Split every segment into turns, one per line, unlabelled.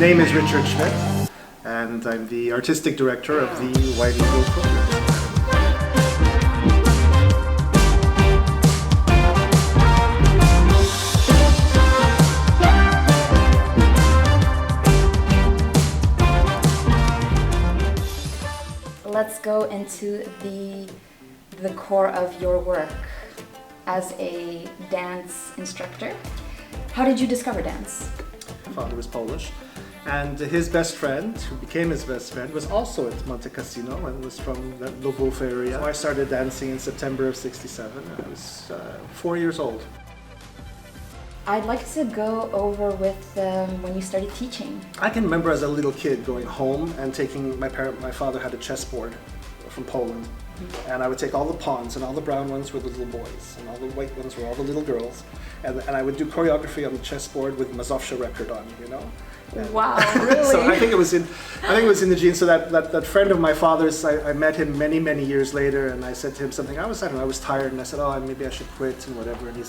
name is Richard Schmidt, and I'm the artistic director of the White Eagle program.
Let's go into the core of your work as a dance instructor. How did you discover dance?
My father was Polish, and his best friend, who became his best friend, was also at Monte Cassino and was from the Lvov area. So I started dancing in September of '67. I was 4 years old.
I'd like to go over with when you started teaching.
I can remember as a little kid going home and taking my father had a chessboard from Poland, and I would take all the pawns, and all the brown ones were the little boys, and all the white ones were all the little girls, and I would do choreography on the chessboard with Mazovsha record on, you know. And
wow, really?
So I think it was in the genes. So that friend of my father's, I met him many years later, and I said to him something. I was tired, and I said, oh, maybe I should quit and whatever. And he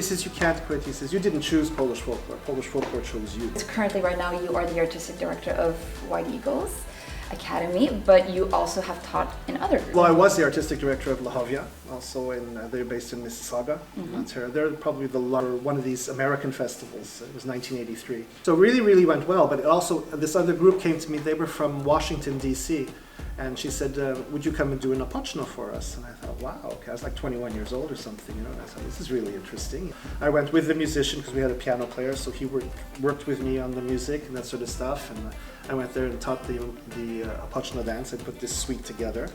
says, you can't quit. He says, you didn't choose Polish folklore. Polish folklore chose you.
Currently, right now, you are the artistic director of White Eagles Academy, but you also have taught in other groups.
Well, I was the artistic director of Lahovia, also they're based in Mississauga, Ontario. They're probably one of these American festivals. It was 1983. So really went well, but also this other group came to me. They were from Washington, D.C., and she said, would you come and do an opochno for us? And I thought, wow, okay. I was like 21 years old or something, you know, and I thought, this is really interesting. I went with the musician because we had a piano player, so he worked with me on the music and that sort of stuff, and I went there and taught the opochno dance. I put this suite together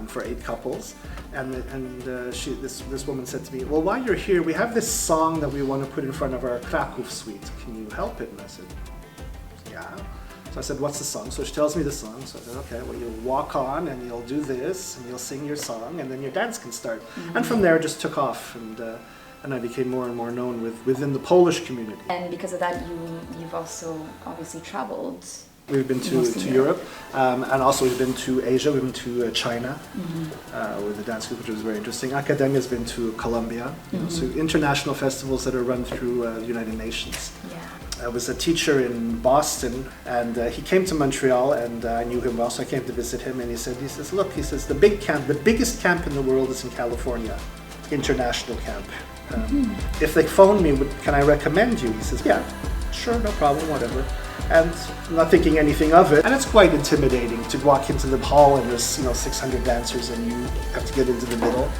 for 8 couples, and this woman said to me, well, while you're here, we have this song that we want to put in front of our Kraków suite. Can you help it? And I said, yeah. So I said, what's the song? So she tells me the song. So I said, okay, well, you'll walk on and you'll do this and you'll sing your song and then your dance can start. And from there it just took off, and I became more and more known within the Polish community.
And because of that, you've also obviously traveled.
We've been to Europe, and also we've been to Asia. We've been to China with the dance group, which was very interesting. Academia's been to Colombia, so international festivals that are run through the United Nations.
Yeah.
I was a teacher in Boston, and he came to Montreal, and I knew him well, so I came to visit him, and he says, look, the biggest camp in the world is in California, international camp. If they phone me, can I recommend you? He says, yeah, sure, no problem, whatever. And I'm not thinking anything of it. And it's quite intimidating to walk into the hall and there's 600 dancers and you have to get into the middle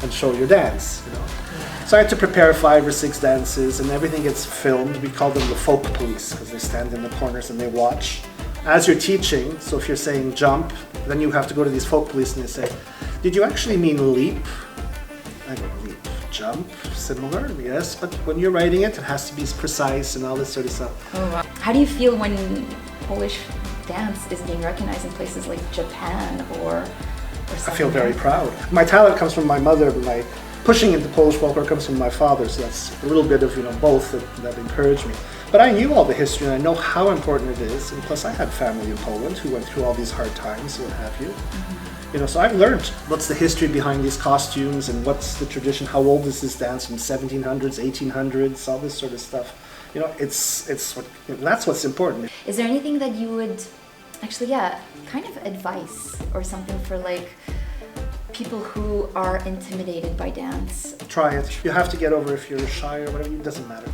and show your dance, you know. So I had to prepare 5 or 6 dances, and everything gets filmed. We call them the folk police because they stand in the corners and they watch as you're teaching. So if you're saying jump, then you have to go to these folk police and they say, did you actually mean leap? I go, leap, jump, similar, yes, but when you're writing it, it has to be precise and all this sort of stuff.
Oh, wow. How do you feel when Polish dance is being recognized in places like Japan or
I feel very proud. My talent comes from my mother, but my pushing into Polish folklore comes from my father, so that's a little bit of both that encouraged me. But I knew all the history and I know how important it is, and plus I had family in Poland who went through all these hard times and what have you. You know, so I've learned what's the history behind these costumes and what's the tradition, how old is this dance from 1700s, 1800s, all this sort of stuff. You know, that's what's important.
Is there anything that you would actually, kind of advice or something for like people who are intimidated by dance?
Try it. You have to get over if you're shy or whatever, it doesn't matter.